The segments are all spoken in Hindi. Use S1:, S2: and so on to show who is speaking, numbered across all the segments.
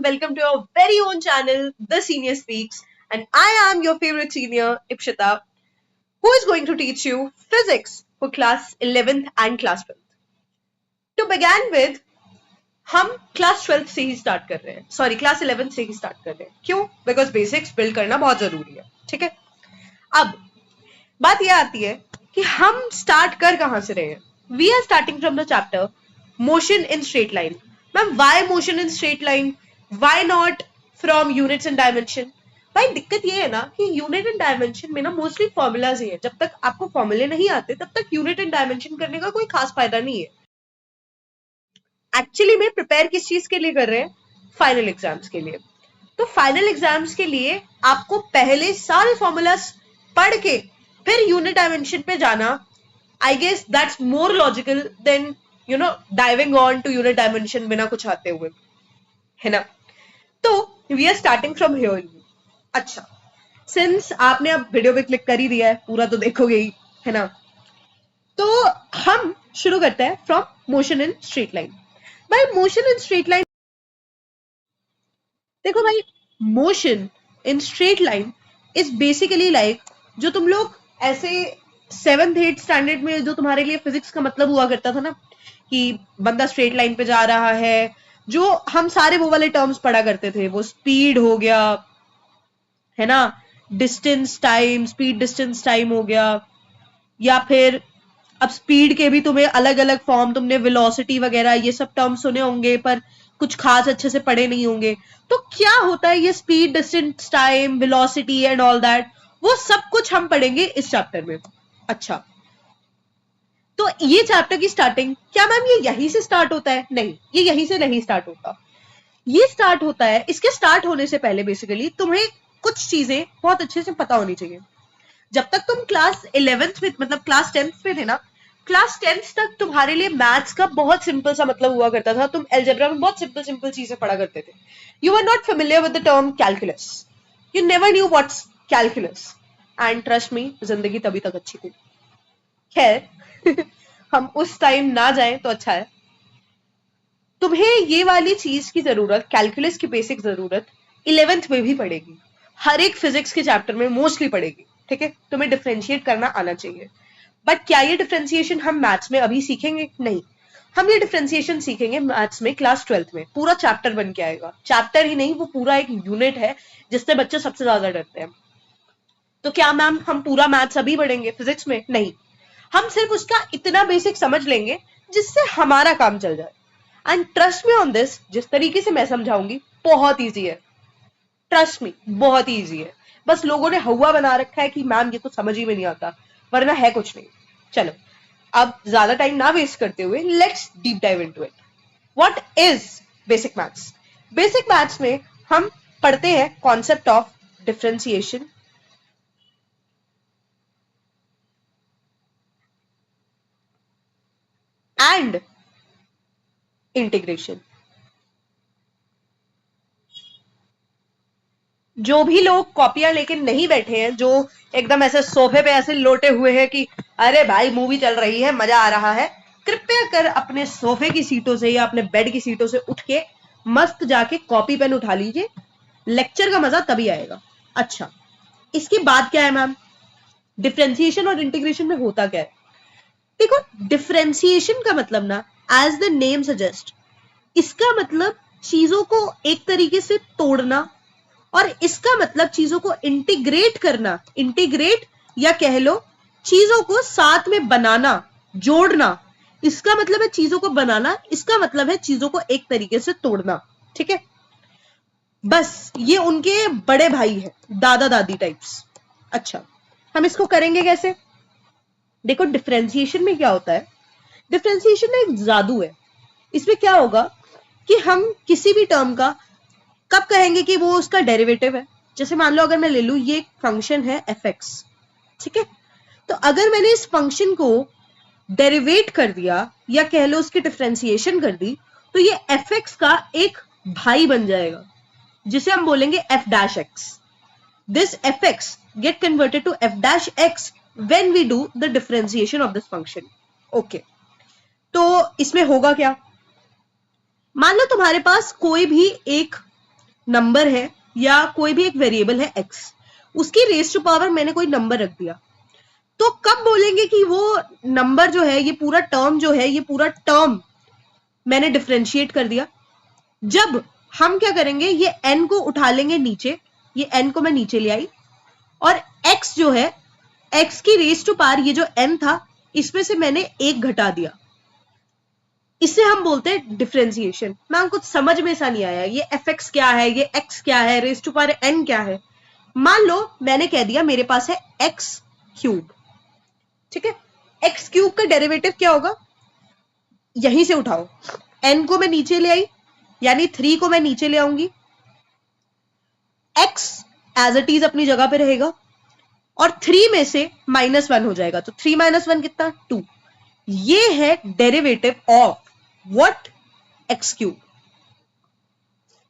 S1: everyone, welcome to our very own channel, The Senior Speaks, and I am your favorite senior, Ipshita, who is going to teach you physics for class 11th and class 12th. To begin with, हम क्लास 12th से ही स्टार्ट कर रहे हैं, सॉरी क्लास 11th से ही स्टार्ट कर रहे हैं. क्यों? बिकॉज बेसिक्स बिल्ड करना बहुत जरूरी है. ठीक है, अब बात यह आती है कि हम स्टार्ट कर कहां से रहे हैं. We are starting from the chapter motion in straight line. Ma'am why motion in straight line, why not from units and dimension. भाई दिक्कत ये है ना कि यूनिट एंड डायमेंशन में ना मोस्टली फॉर्मूलाज ही है. जब तक आपको फॉर्मूले नहीं आते तब तक यूनिट एंड डायमेंशन करने का कोई खास फायदा नहीं है. एक्चुअली में प्रिपेयर किस चीज के लिए कर रहे हैं? फाइनल एग्जाम्स के लिए. तो फाइनल एग्जाम्स के लिए आपको पहले सारे फॉर्मूलाज पढ़ के फिर यूनिट डायमेंशन पे जाना, I guess that's more logical than diving on to unit dimension बिना कुछ आते हुए, है ना. तो we are starting from here. अच्छा, सिंस आपने अब वीडियो पे क्लिक कर ही दिया है, पूरा तो देखोगे ही, है ना. तो हम शुरू करते हैं from motion in straight line. भाई मोशन इन स्ट्रेट लाइन, देखो भाई, motion in straight line is basically like जो तुम लोग ऐसे 7th 8th स्टैंडर्ड में जो तुम्हारे लिए फिजिक्स का मतलब हुआ करता था ना कि बंदा स्ट्रेट लाइन पे जा रहा है, जो हम सारे वो वाले टर्म्स पढ़ा करते थे. वो स्पीड हो गया, है ना, distance time, speed distance time हो गया, या फिर अब स्पीड के भी तुम्हें अलग अलग फॉर्म, तुमने वेलोसिटी वगैरह ये सब टर्म सुने होंगे पर कुछ खास अच्छे से पढ़े नहीं होंगे. तो क्या होता है ये speed, distance time, velocity and all that, वो सब कुछ हम पढ़ेंगे इस चैप्टर में. अच्छा, तो ये चैप्टर की स्टार्टिंग, क्या मैम ये यहीं से स्टार्ट होता है? नहीं, ये यहीं से नहीं स्टार्ट होता. ये स्टार्ट होता है, इसके स्टार्ट होने से पहले बेसिकली तुम्हें कुछ चीजें बहुत अच्छे से पता होनी चाहिए. जब तक तुम क्लास 11th में, मतलब क्लास 10th में थे ना, क्लास 10th तक तुम्हारे लिए मैथ्स का बहुत सिंपल सा मतलब हुआ करता था. तुम अलजेब्रा में बहुत सिंपल सिंपल चीजें पढ़ा करते थे. You are not familiar with the term calculus. You never knew what's calculus. And trust me, जिंदगी तभी तक अच्छी थी. खैर हम उस टाइम ना जाएं तो अच्छा है. तुम्हें ये वाली चीज की जरूरत, कैलकुलस की बेसिक जरूरत 11th में भी पड़ेगी. हर एक फिजिक्स के चैप्टर में मोस्टली पड़ेगी. ठीक है, तुम्हें डिफरेंशिएट करना आना चाहिए. बट क्या ये डिफरेंशिएशन हम मैथ्स में अभी सीखेंगे? नहीं, हम ये डिफरेंशिएशन सीखेंगे मैथ्स में क्लास 12th में. पूरा चैप्टर बन के आएगा. चैप्टर ही नहीं, वो पूरा एक यूनिट है जिससे बच्चे सबसे ज्यादा डरते हैं. तो क्या मैम हम पूरा मैथ्स अभी पढ़ेंगे फिजिक्स में? नहीं, हम सिर्फ उसका इतना बेसिक समझ लेंगे जिससे हमारा काम चल जाए. And trust me on this, जिस तरीके से मैं समझाऊंगी बहुत ईजी है. ट्रस्ट मी, बहुत ही ईजी है. बस लोगों ने हवा बना रखा है कि मैम ये तो समझ ही में नहीं आता, वरना है कुछ नहीं. चलो, अब ज्यादा टाइम ना वेस्ट करते हुए let's deep dive into it. What is basic maths? Basic maths में हम पढ़ते हैं concept of differentiation, and integration. जो भी लोग कॉपियां लेके नहीं बैठे हैं, जो एकदम ऐसे सोफे पे ऐसे लोटे हुए हैं कि अरे भाई मूवी चल रही है, मजा आ रहा है, कृपया कर अपने सोफे की सीटों से या अपने बेड की सीटों से उठ के मस्त जाके कॉपी पेन उठा लीजिए. लेक्चर का मजा तभी आएगा. अच्छा, इसके बाद क्या है मैम? डिफरेंशिएशन और इंटीग्रेशन में होता क्या है? देखो, डिफरेंशिएशन का मतलब ना, एज द नेम सजेस्ट, इसका मतलब चीजों को एक तरीके से तोड़ना, और इसका मतलब चीजों को इंटीग्रेट करना. इंटीग्रेट या कह लो चीजों को साथ में बनाना, जोड़ना. इसका मतलब है चीजों को बनाना, इसका मतलब है चीजों को एक तरीके से तोड़ना. ठीक है, बस ये उनके बड़े भाई है, दादा दादी टाइप्स. अच्छा, हम इसको करेंगे कैसे? देखो, डिफरेंशिएशन में क्या होता है, डिफरेंशिएशन में एक जादू है. इसमें क्या होगा कि हम किसी भी टर्म का कब कहेंगे कि वो उसका डेरिवेटिव है. जैसे मान लो अगर मैं ले लूं, ये एक फंक्शन है fx, ठीक है, तो अगर मैंने इस फंक्शन को डेरिवेट कर दिया या कह लो उसकी डिफरेंशिएशन कर दी, तो ये fx का एक भाई बन जाएगा जिसे हम बोलेंगे f dash x. This fx get converted to f dash x when we do the differentiation of this function. Okay, तो इसमें होगा क्या? मान लो तुम्हारे पास कोई भी एक नंबर है या कोई भी एक वेरिएबल है x, उसकी रेस टू पावर मैंने कोई नंबर रख दिया, तो कब बोलेंगे कि वो नंबर जो है, ये पूरा टर्म जो है, ये पूरा टर्म मैंने डिफरेंशिएट कर दिया? जब हम क्या करेंगे, ये n को उठा लेंगे नीचे, ये n को मैं नीचे ले आई, और x जो है, x की रेस टू पावर ये जो n था, इसमें से मैंने एक घटा दिया, इसे हम बोलते हैं डिफरेंशिएशन। मैम कुछ समझ में ऐसा नहीं आया, ये fx क्या है, ये x क्या है, रेस टू पावर n क्या है? मान लो मैंने कह दिया मेरे पास है x क्यूब, ठीक है, x क्यूब का डेरिवेटिव क्या होगा, यहीं से उठाओ, n को मैं नीचे ले आई, यानी 3 को मैं नीचे ले आऊंगी, x एज इट इज अपनी जगह पे रहेगा, और 3 में से -1 हो जाएगा, तो 3 - 1 कितना, 2। ये है derivative of what, x cube.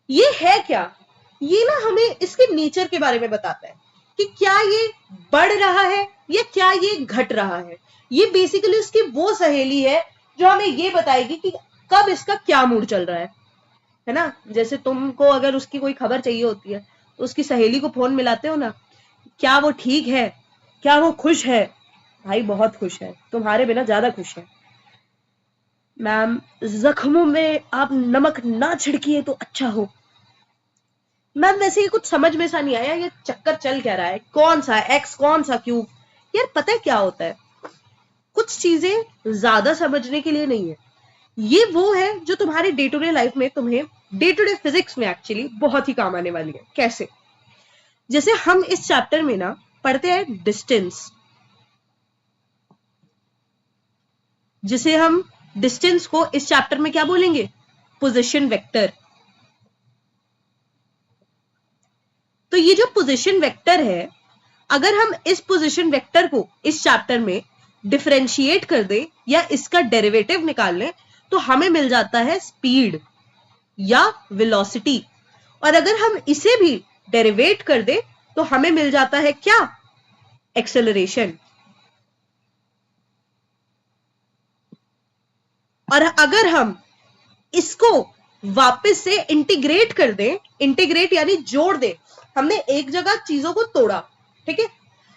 S1: ये है क्या, ये ना हमें इसके नेचर के बारे में बताता है कि क्या ये बढ़ रहा है या क्या ये घट रहा है। ये बेसिकली उसकी वो सहेली है जो हमें ये बताएगी कि कब इसका क्या मूड चल रहा है ना। जैसे तुमको अगर उसकी कोई खबर चाहिए होती है तो उसकी सहेली को फोन मिलाते हो ना, क्या वो ठीक है, क्या वो खुश है, भाई बहुत खुश है, तुम्हारे बिना ज्यादा खुश है। मैम जख्मों में आप नमक ना छिड़किए तो अच्छा हो। मैम वैसे ये कुछ समझ में सा नहीं आया, ये चक्कर चल क्या रहा है, कौन सा एक्स कौन सा क्यूब। यार पता है क्या होता है, कुछ चीजें ज्यादा समझने के लिए नहीं है, ये वो है जो तुम्हारे डे टू डे लाइफ में, तुम्हें डे टू डे फिजिक्स में एक्चुअली बहुत ही काम आने वाली है। कैसे, जैसे हम इस चैप्टर में ना पढ़ते हैं डिस्टेंस, जिसे हम डिस्टेंस को इस चैप्टर में क्या बोलेंगे, पोजीशन वेक्टर। तो ये जो पोजीशन वेक्टर है, अगर हम इस पोजीशन वेक्टर को इस चैप्टर में डिफरेंशिएट कर दे या इसका डेरिवेटिव निकाल लें तो हमें मिल जाता है स्पीड या वेलोसिटी, और अगर हम इसे भी डेरिवेट कर दे तो हमें मिल जाता है क्या, एक्सेलरेशन। और अगर हम इसको वापस से इंटीग्रेट कर दें, इंटीग्रेट यानी जोड़ दें, हमने एक जगह चीजों को तोड़ा, ठीक है,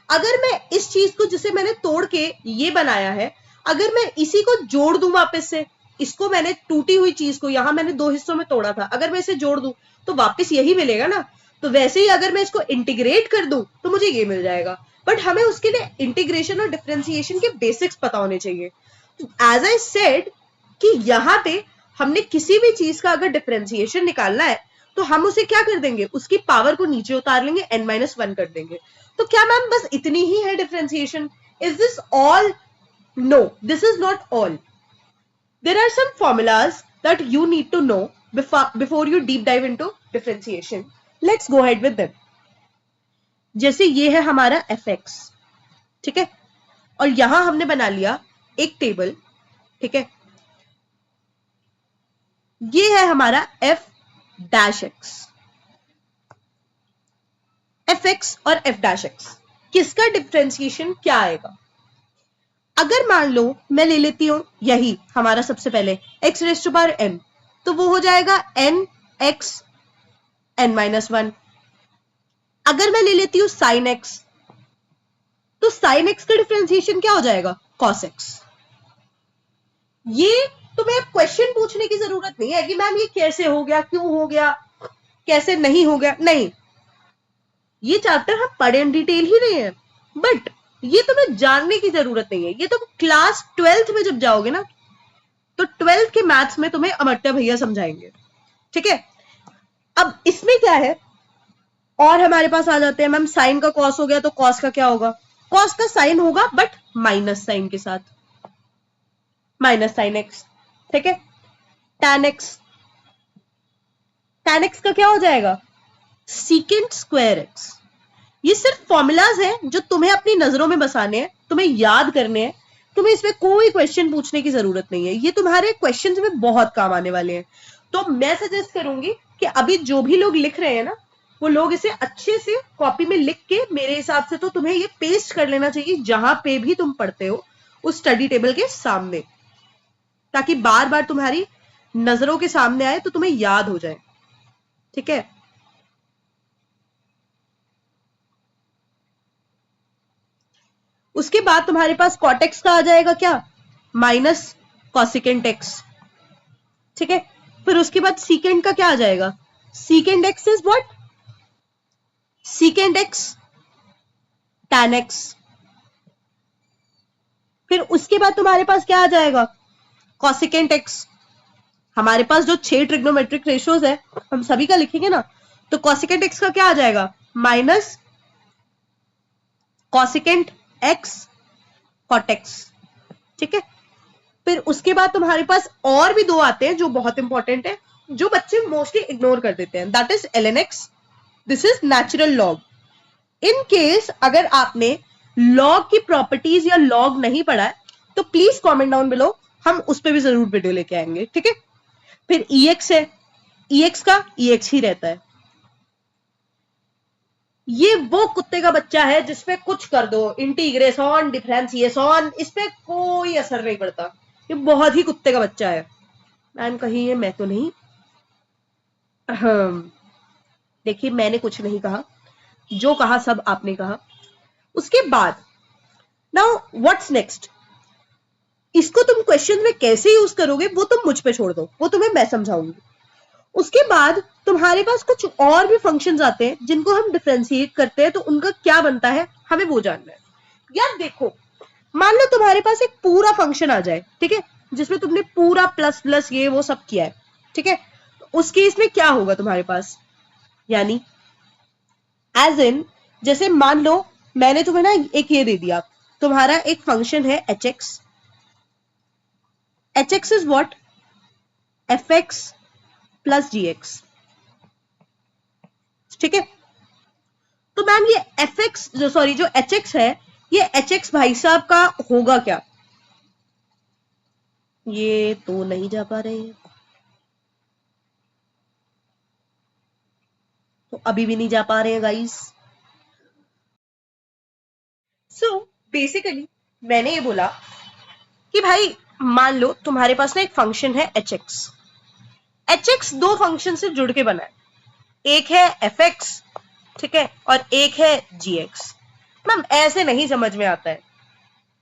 S1: अगर मैं इस चीज को जिसे मैंने तोड़ के ये बनाया है, अगर मैं इसी को जोड़ दूं वापस से, इसको मैंने टूटी हुई चीज को, यहां मैंने 2 हिस्सों में तोड़ा था, अगर मैं इसे जोड़ दूं तो वापस यही मिलेगा ना। तो वैसे ही अगर मैं इसको इंटीग्रेट कर दूं तो मुझे ये मिल जाएगा, बट हमें उसके लिए इंटीग्रेशन और डिफरेंशिएशन के बेसिक्स पता होने चाहिए। एज आई सेड कि यहां पे हमने किसी भी चीज का अगर डिफरेंशिएशन निकालना है तो हम उसे क्या कर देंगे, उसकी पावर को नीचे उतार लेंगे, n-1 कर देंगे। तो क्या मैम बस इतनी ही है differentiation, is this all? No, this is not all. There are some formulas that you need to know before you deep dive into differentiation. Let's go ahead with them. जैसे ये है हमारा fx, ठीक है, और यहां हमने बना लिया एक टेबल, ठीक है, ये है हमारा f डैश x, fx और f डैश x, किसका डिफरेंशिएशन क्या आएगा। अगर मान लो मैं ले लेती हूं यही हमारा सबसे पहले x raise to power n, तो वो हो जाएगा n x n-1। अगर मैं ले लेती हूं sin x, तो sin x का डिफरेंशिएशन क्या हो जाएगा, cos x। ये तुम्हें अब क्वेश्चन पूछने की जरूरत नहीं है कि मैम ये कैसे हो गया, क्यों हो गया, कैसे नहीं हो गया, नहीं, ये चैप्टर हम पढ़े इन डिटेल ही नहीं है, बट ये तुम्हें जानने की जरूरत नहीं है। ये तुम क्लास 12th में जब जाओगे ना, तो 12th के मैथ्स में तुम्हें अमर्त्य भैया समझाएंगे, ठीक है। अब इसमें क्या है, और हमारे पास आ जाते हैं मैम, साइन का कॉस हो गया तो कॉस का क्या होगा, कॉस का साइन होगा बट माइनस साइन के साथ, माइनस साइन एक्स, ठीक है। tan एक्स, tan एक्स का क्या हो जाएगा, सीकेंट स्क्वायर एक्स। ये सिर्फ फॉर्मूलाज हैं जो तुम्हें अपनी नजरों में बसाने हैं, तुम्हें याद करने हैं, तुम्हें इसमें कोई क्वेश्चन पूछने की जरूरत नहीं है, ये तुम्हारे क्वेश्चंस में बहुत काम आने वाले हैं। तो मैं सजेस्ट करूंगी कि अभी जो भी लोग लिख रहे हैं ना, वो लोग इसे अच्छे से कॉपी में लिख के, मेरे हिसाब से तो तुम्हें ये पेस्ट कर लेना चाहिए जहां पे भी तुम पढ़ते हो उस स्टडी टेबल के सामने, ताकि बार बार तुम्हारी नजरों के सामने आए तो तुम्हें याद हो जाए, ठीक है। उसके बाद तुम्हारे पास कॉट एक्स का आ जाएगा क्या, माइनस कॉसिकेंट एक्स, ठीक है। फिर उसके बाद सीकेंट का क्या आ जाएगा, secant x is what, secant x tan x. फिर उसके बाद तुम्हारे पास क्या आ जाएगा, कॉसिकेंट एक्स। हमारे पास जो 6 ट्रिग्नोमेट्रिक रेशियोज है हम सभी का लिखेंगे ना, तो कॉसिकेंट एक्स का क्या आ जाएगा, minus cosecant x cot x, ठीक है। फिर उसके बाद तुम्हारे पास और भी दो आते हैं जो बहुत इंपॉर्टेंट है, जो बच्चे मोस्टली इग्नोर कर देते हैं, that is ln x, this is natural log. In case अगर आपने लॉग की प्रॉपर्टीज या लॉग नहीं पढ़ा है तो प्लीज कमेंट डाउन बिलो, हम उस पर भी जरूर वीडियो लेके आएंगे, ठीक है। फिर ex है, ex का ex ही रहता है। ये वो कुत्ते का बच्चा है जिसपे कुछ कर दो, इंटीग्रेशन डिफरेंशिएशन, इस पे कोई असर नहीं पड़ता, ये बहुत ही कुत्ते का बच्चा है। मैम कही है, मैं तो नहीं, देखिए मैंने कुछ नहीं कहा, जो कहा सब आपने कहा। उसके बाद नाउ व्हाट्स नेक्स्ट, इसको तुम क्वेश्चन में कैसे यूज करोगे वो तुम मुझ पे छोड़ दो, वो तुम्हें मैं समझाऊंगी। उसके बाद तुम्हारे पास कुछ और भी फंक्शंस आते हैं जिनको हम डिफरेंशिएट करते हैं, तो उनका क्या बनता है हमें वो जानना है। यार देखो, मान लो तुम्हारे पास एक पूरा फंक्शन आ जाए, ठीक है, जिसमें तुमने पूरा प्लस प्लस ये वो सब किया है, ठीक है। उस केस में क्या होगा तुम्हारे पास, यानी एज इन, जैसे मान लो मैंने तुम्हें ना एक ये दे दिया, तुम्हारा एक फंक्शन है h x, h x is what, f x plus g x, ठीक है। तो मैम ये एफ एक्स जो सॉरी जो एच एक्स है, ये एच एक्स भाई साहब का होगा क्या, ये तो नहीं जा पा रहे हैं, तो अभी भी नहीं जा पा रहे हैं गाइस। सो बेसिकली मैंने ये बोला कि भाई मान लो तुम्हारे पास ना एक फंक्शन है एच एक्स, एच एक्स दो फंक्शन से जुड़ के बना है, एक है एफ एक्स, ठीक है, और एक है जी एक्स। मैम ऐसे नहीं समझ में आता है,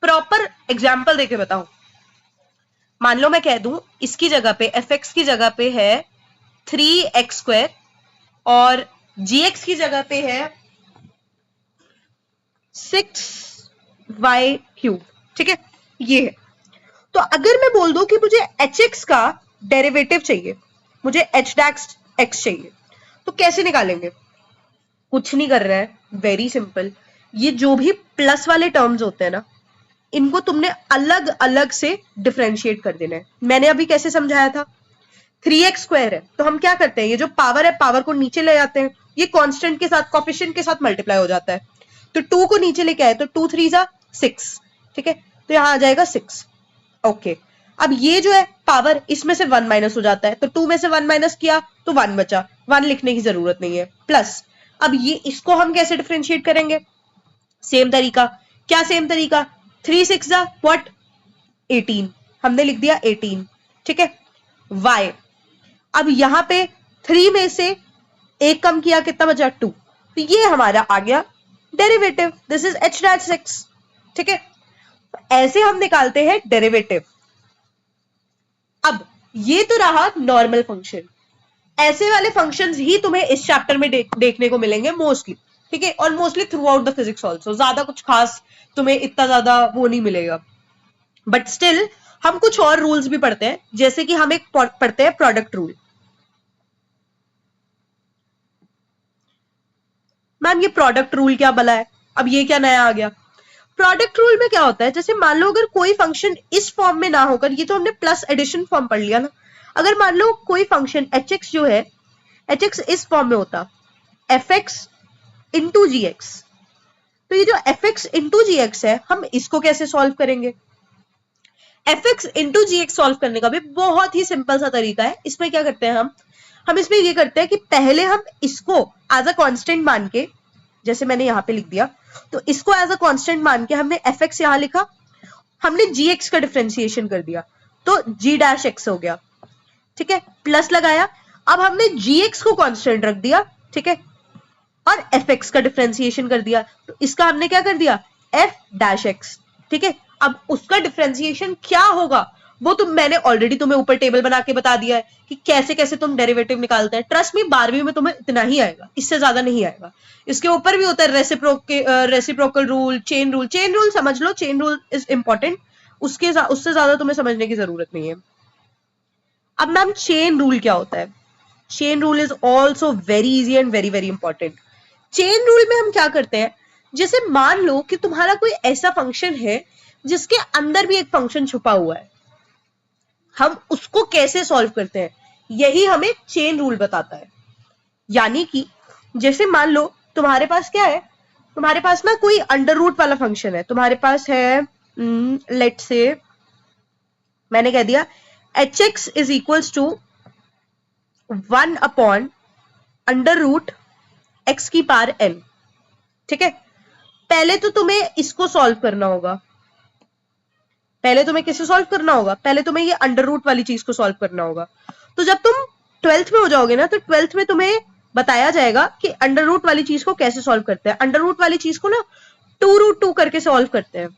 S1: प्रॉपर एग्जाम्पल देके बताऊं। मान लो मैं कह दूं इसकी जगह पे एफ एक्स की जगह पे है 3x² और जी एक्स की जगह पे है 6y³, ठीक है, ये है। तो अगर मैं बोल दूं कि मुझे एच एक्स का डेरिवेटिव चाहिए, मुझे एच डैक्स एक्स चाहिए, तो कैसे निकालेंगे, कुछ नहीं कर रहा है, वेरी सिंपल। ये जो भी प्लस वाले टर्म्स होते हैं ना, इनको तुमने अलग अलग से डिफरेंशिएट कर देना है। मैंने अभी कैसे समझाया था, 3x² है तो हम क्या करते हैं, ये जो पावर है पावर को नीचे ले जाते हैं, ये कांस्टेंट के साथ कोफिशिएंट के साथ मल्टीप्लाई हो जाता है, तो 2 को नीचे लेके आए तो 2 3 जा 6, ठीक है, तो यहां आ जाएगा 6। ओके, अब ये जो है पावर, इसमें से 1 माइनस हो जाता है, तो 2 में से 1 माइनस किया तो 1 बचा, 1 लिखने की जरूरत नहीं है, प्लस अब ये इसको हम कैसे डिफरेंशिएट करेंगे, सेम तरीका। क्या सेम तरीका, 3 6 जा व्हाट 18, हमने लिख दिया 18, ठीक है। y, अब यहां पे 3 में से एक कम किया, कितना बचा 2, तो ये हमारा आ गया derivative, this is h dash x, ठीक है। ऐसे हम निकालते हैं डेरिवेटिव। अब ये तो रहा नॉर्मल फंक्शन, ऐसे वाले फंक्शंस ही तुम्हें इस चैप्टर में देखने को मिलेंगे मोस्टली, ठीक है, और mostly through out the physics also, ज्यादा कुछ खास तुम्हें इतना ज्यादा वो नहीं मिलेगा, बट स्टिल हम कुछ और रूल्स भी पढ़ते हैं, जैसे कि हम एक पढ़ते हैं प्रोडक्ट रूल। मैम ये प्रोडक्ट रूल क्या भला है, अब ये क्या नया आ गया, प्रोडक्ट रूल में क्या होता है, जैसे मान लो अगर कोई फंक्शन इस फॉर्म में ना होकर, ये तो हमने प्लस एडिशन फॉर्म पढ़ लिया ना, अगर मान लो कोई फंक्शन एच एक्स जो है, एच एक्स इस फॉर्म में होता एफ एक्स इंटू जी एक्स, तो ये जो एफ एक्स इंटू जी एक्स है, हम इसको कैसे सॉल्व करेंगे, एफ एक्स इंटू जी एक्स सॉल्व करने का भी बहुत ही सिंपल सा तरीका है। इसमें क्या करते हैं हम इसमें ये करते हैं कि पहले हम इसको एज अ कांस्टेंट मान के, जैसे मैंने यहां पे लिख दिया, तो इसको एज अ कांस्टेंट मान के हमने एफ एक्स यहां लिखा, हमने जी एक्स का डिफरेंशिएशन कर दिया, तो जी डैश एक्स हो गया, ठीक है, प्लस लगाया, अब हमने जी एक्स को कांस्टेंट रख दिया, ठीक है, और एफ एक्स का डिफरेंशिएशन कर दिया, तो इसका हमने क्या कर दिया, एफ डैश एक्स, ठीक है। अब उसका डिफरेंशिएशन क्या होगा वो मैंने ऑलरेडी तुम्हें ऊपर टेबल बना के बता दिया है कि कैसे कैसे तुम डेरिवेटिव निकालते हैं। ट्रस्ट मी 12वीं में तुम्हें इतना ही आएगा, इससे ज्यादा नहीं आएगा। इसके ऊपर भी होता है reciprocal rule, chain rule. Chain rule समझ लो, चेन रूल इज इंपॉर्टेंट, उससे ज्यादा तुम्हें समझने की जरूरत नहीं है। अब मैम चेन रूल क्या होता है? Chain rule is also very easy and very very important. Chain rule में हम क्या करते हैं, जैसे मान लो कि तुम्हारा कोई ऐसा फंक्शन है जिसके अंदर भी एक फंक्शन छुपा हुआ है, हम उसको कैसे सॉल्व करते हैं, यही हमें चेन रूल बताता है। यानी कि जैसे मान लो तुम्हारे पास क्या है, तुम्हारे पास ना कोई अंडर रूट वाला फंक्शन है, तुम्हारे पास है लेट से मैंने कह दिया h x is equals to 1 upon under root x की पावर n, ठीक है। पहले तो तुम्हें इसको सॉल्व करना होगा, पहले तुम्हें किसे सॉल्व करना होगा, पहले तुम्हें ये अंडर रूट वाली चीज को सॉल्व करना होगा। तो जब तुम 12th में हो जाओगे ना, तो 12th में तुम्हें बताया जाएगा कि अंडर रूट वाली चीज को कैसे सॉल्व करते हैं। अंडर रूट वाली चीज को ना 2√2 करके सॉल्व करते हैं,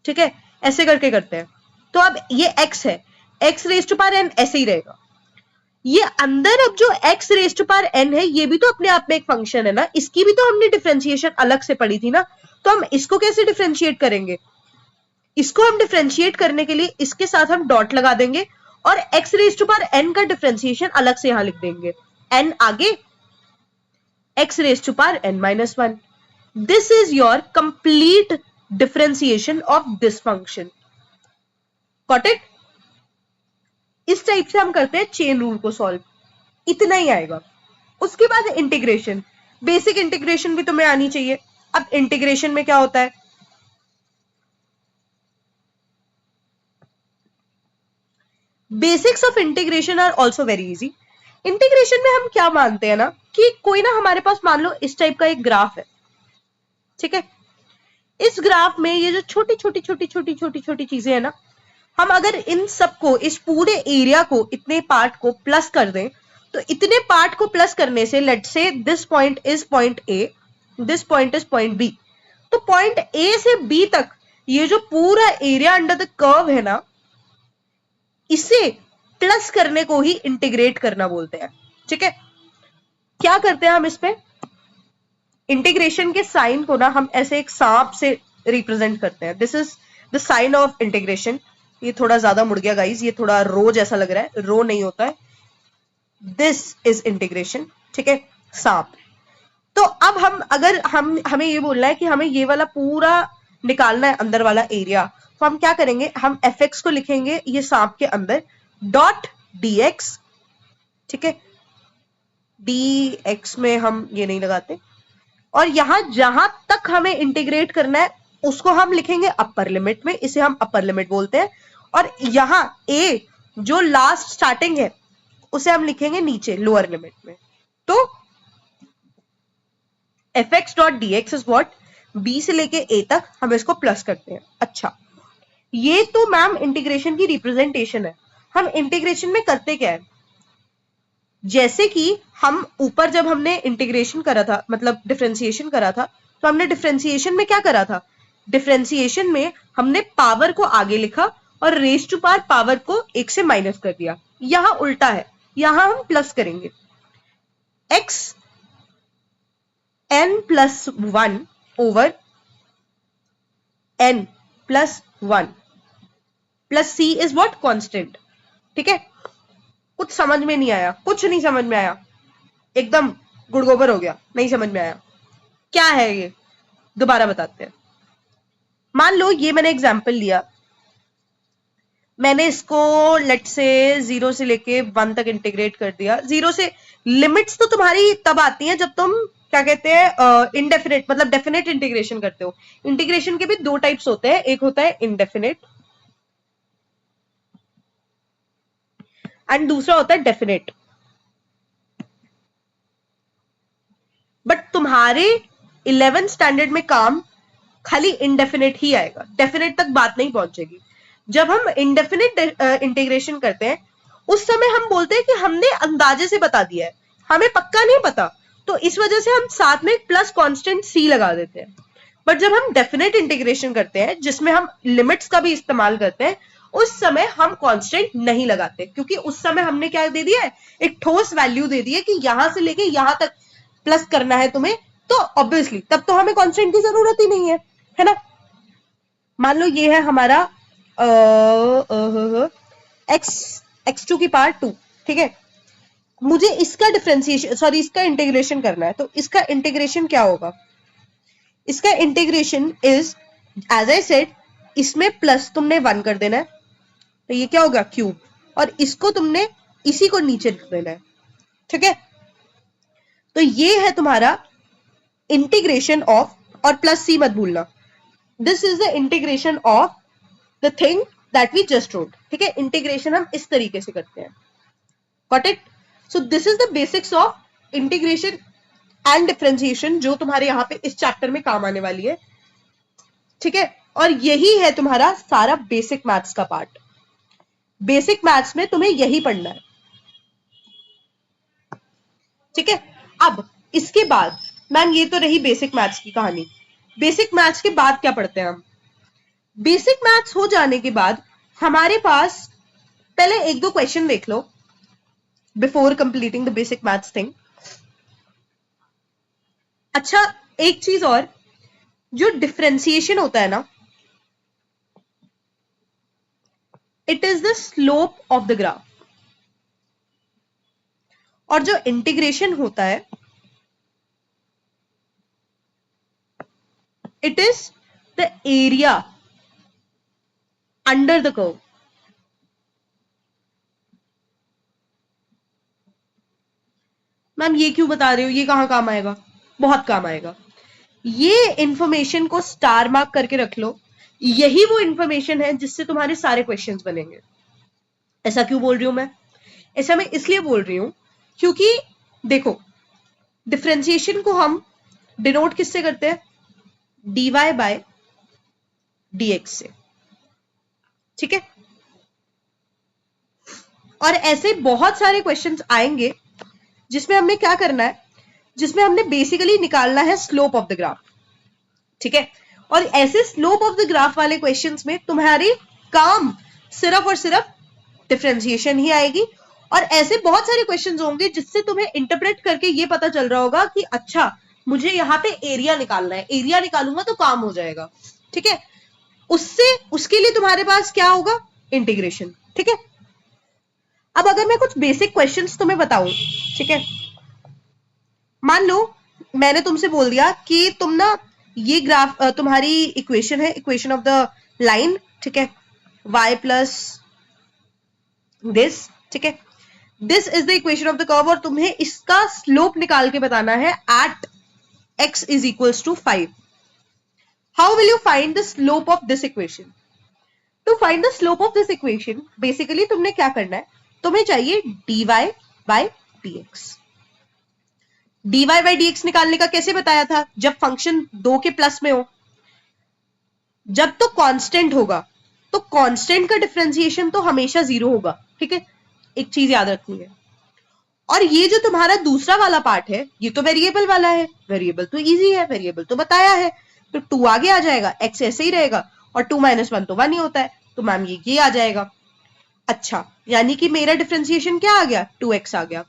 S1: ठीक है, ऐसे करके करते हैं। तो अब ये x है, x raise to power n ऐसे ही रहेगा। ये अंदर अब जो x raise to power n है, ये भी तो अपने आप में एक फंक्शन है ना, इसकी भी तो हमने डिफरेंशिएशन अलग से पढ़ी थी ना। तो हम इसको कैसे डिफरेंशिएट करेंगे, इसको हम डिफरेंशिएट करने के लिए इसके साथ हम डॉट लगा देंगे और x raise to power n का डिफरेंशिएशन अलग से यहां लिख देंगे, n आगे x raise to power n minus 1। This is your complete differentiation of this function. Got it? इस टाइप से हम करते हैं चेन रूल को सॉल्व, इतना ही आएगा। उसके बाद इंटीग्रेशन, बेसिक इंटीग्रेशन भी तुम्हें आनी चाहिए। अब इंटीग्रेशन में क्या होता है, basics of integration are also very easy. Integration में हम क्या मानते हैं ना कि कोई ना हमारे पास मान लो इस टाइप का एक ग्राफ है, ठीक है। इस ग्राफ में ये जो छोटी छोटी छोटी छोटी छोटी छोटी चीजें है ना, हम अगर इन सबको, इस पूरे एरिया को, इतने पार्ट को प्लस कर दें, तो इतने पार्ट को प्लस करने से let say this point is point A, this point is point B, तो पॉइंट ए से बी तक ये जो पूरा एरिया अंडर द कर्व है ना, इसे प्लस करने को ही इंटीग्रेट करना बोलते हैं, ठीक है। क्या करते हैं हम इस पे, इंटीग्रेशन के साइन को ना हम ऐसे एक सांप से रिप्रेजेंट करते हैं। This is the sign of integration. ये थोड़ा ज्यादा मुड़ गया गाइज, ये थोड़ा रो जैसा लग रहा है, रो नहीं होता है। दिस इज इंटीग्रेशन, ठीक है, सांप। तो अब हम अगर हमें ये बोलना है कि हमें ये वाला पूरा निकालना है अंदर वाला एरिया, तो हम क्या करेंगे, हम fx को लिखेंगे ये सांप के अंदर डॉट dx, ठीक है। dx में हम ये नहीं लगाते, और यहां जहां तक हमें इंटीग्रेट करना है उसको हम लिखेंगे अपर लिमिट में, इसे हम अपर लिमिट बोलते हैं। और यहां a जो लास्ट स्टार्टिंग है उसे हम लिखेंगे नीचे लोअर लिमिट में। तो fx dot dx is what, b से लेके a तक हम इसको प्लस करते हैं। अच्छा, ये तो मैम इंटीग्रेशन की रिप्रेजेंटेशन है। हम इंटीग्रेशन में करते क्या है, जैसे कि हम ऊपर जब हमने इंटीग्रेशन करा था, मतलब डिफरेंशिएशन करा था, तो हमने डिफरेंशिएशन में क्या करा था, डिफरेंशिएशन में हमने पावर को आगे लिखा और रेज टू पावर को एक से माइनस कर दिया। यहां उल्टा है, यहां हम प्लस करेंगे, x n plus 1 over n plus 1 plus c is what, constant, ठीक है। कुछ समझ में नहीं आया, कुछ नहीं समझ में आया, एकदम गुड़गोबर हो गया, नहीं समझ में आया, क्या है ये, दोबारा बताते हैं। मान लो ये मैंने एग्जांपल लिया, मैंने इसको लेट से 0 से लेके 1 तक इंटीग्रेट कर दिया। 0 से लिमिट्स तो तुम्हारी तब आती हैं जब तुम क्या कहते हैं इनडेफिनेट, मतलब डेफिनेट इंटीग्रेशन करते हो। इंटीग्रेशन के भी दो टाइप्स होते हैं, एक होता है इनडेफिनेट एंड दूसरा होता है डेफिनेट। बट तुम्हारे 11th स्टैंडर्ड में काम खाली इनडेफिनेट ही आएगा, डेफिनेट तक बात नहीं पहुंचेगी। जब हम इनडेफिनेट इंटीग्रेशन करते हैं उस समय हम बोलते हैं कि हमने अंदाजे से बता दिया है, हमें पक्का नहीं पता, तो इस वजह से हम साथ में प्लस कांस्टेंट c लगा देते हैं। बट जब हम डेफिनेट इंटीग्रेशन करते हैं जिसमें हम लिमिट्स का भी इस्तेमाल करते हैं, उस समय हम कांस्टेंट नहीं लगाते, क्योंकि उस समय हमने क्या दे दिया है, एक ठोस वैल्यू दे दी है कि यहां से लेके यहां तक प्लस करना है तुम्हें, तो ऑब्वियसली तब तो हमें कांस्टेंट की जरूरत ही नहीं है ना। मान लो ये है हमारा x2 की पावर 2, ठीक है, मुझे इसका डिफरेंशिएशन सॉरी इसका इंटीग्रेशन करना है, तो इसका इंटीग्रेशन क्या होगा, इसका integration is as I said, इसमें प्लस तुमने 1 कर देना है, तो ये क्या होगा क्यूब, और इसको तुमने इसी को नीचे रख देना है, ठीक है। तो ये है तुम्हारा इंटीग्रेशन ऑफ, और प्लस सी मत भूलना, this is the integration of the thing that we just wrote, ठीक है। इंटीग्रेशन हम इस तरीके से करते हैं, got it. So this is the basics of integration and differentiation, जो तुम्हारे यहां पे इस चैप्टर में काम आने वाली है, ठीक है। और यही है तुम्हारा सारा बेसिक मैथ्स का पार्ट। बेसिक मैथ्स में तुम्हें यही पढ़ना है, ठीक है। अब इसके बाद मैम ये तो रही बेसिक मैथ्स की कहानी, बेसिक मैथ्स के बाद क्या पढ़ते हैं हम। बेसिक मैथ्स हो जाने के बाद हमारे पास पहले एक दो क्वेश्चन देख लो before completing the basic maths thing. अच्छा, एक चीज और, जो डिफरेंशिएशन होता है ना, it is the slope of the graph, और जो इंटीग्रेशन होता है it is the area under the curve. Ma'am ये क्यों बता रहे हो, ये कहां काम आएगा, बहुत काम आएगा। ये इंफॉर्मेशन को स्टार मार्क करके रख लो, यही वो इंफॉर्मेशन है जिससे तुम्हारे सारे क्वेश्चंस बनेंगे। ऐसा क्यों बोल रही हूं मैं, ऐसा मैं इसलिए बोल रही हूं क्योंकि देखो, डिफरेंशिएशन को हम डिनोट किससे करते हैं, dy बाय dx से, ठीक है। और ऐसे बहुत सारे क्वेश्चंस आएंगे जिसमें हमने क्या करना है, जिसमें हमने बेसिकली निकालना है स्लोप ऑफ द ग्राफ, ठीक है। और ऐसे स्लोप ऑफ द ग्राफ वाले क्वेश्चंस में तुम्हारी काम सिर्फ और सिर्फ डिफरेंशिएशन ही आएगी, और ऐसे बहुत सारे क्वेश्चंस होंगे जिससे तुम्हें इंटरप्रेट करके ये पता चल रहा होगा कि अच्छा मुझे यहां पे एरिया निकालना है, एरिया निकालूंगा तो काम हो जाएगा, ठीक है। उसके लिए तुम्हारे पास क्या होगा, इंटीग्रेशन, ठीक है। अब अगर मैं कुछ बेसिक क्वेश्चंस तुम्हें बताऊं, ठीक है, मान लो मैंने तुमसे बोल दिया कि तुम ना ये ग्राफ तुम्हारी इक्वेशन है, इक्वेशन ऑफ द लाइन, ठीक है, y प्लस दिस, ठीक है, this is the equation of the curve, और तुम्हें इसका स्लोप निकाल के बताना है at x is equals to 5। How will you find the slope of this equation. To find the slope of this equation basically तुमने क्या करना है, तुम्हें चाहिए dy by dx। dy by dx निकालने का कैसे बताया था, जब फंक्शन 2 के प्लस में हो, जब तो कांस्टेंट होगा, तो कांस्टेंट का डिफरेंशिएशन तो हमेशा 0 होगा, ठीक है, एक चीज याद रखनी है। और ये जो तुम्हारा दूसरा वाला पार्ट है, ये तो वेरिएबल वाला है, वेरिएबल तो इजी है, वेरिएबल तो बताया है, तो 2 आगे आ जाएगा, x ऐसे ही रहेगा, और 2 - 1 तो 1 ही होता है, तो मैम ये आ जाएगा। अच्छा, यानी कि मेरा डिफरेंशिएशन क्या आ गया, 2x आ गया,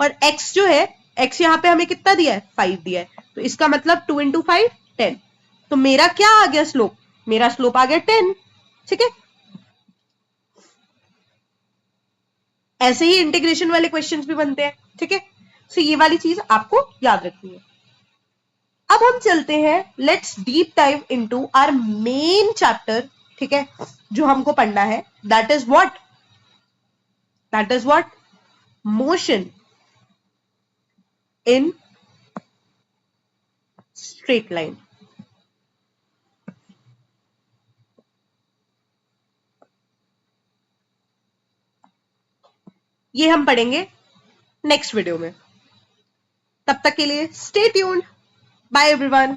S1: और x जो है, x यहाँ पे हमें कितना दिया है, 5 दिया है, तो इसका मतलब 2 × 5 10, तो मेरा क्या आ गया स्लोप, मेरा स्लोप आ गया 10, ठीक है। ऐसे ही इंटीग्रेशन वाले क्वेश्चंस भी बनते हैं, ठीक है। सो ये वाली चीज आपको याद रखनी है। अब हम चलते हैं, let's deep dive into our main chapter, ठीक है, जो हमको पढ़ना है, that is what, motion in straight line. ये हम पढ़ेंगे नेक्स्ट वीडियो में, तब तक के लिए स्टे ट्यून्ड, बाय एवरीवन।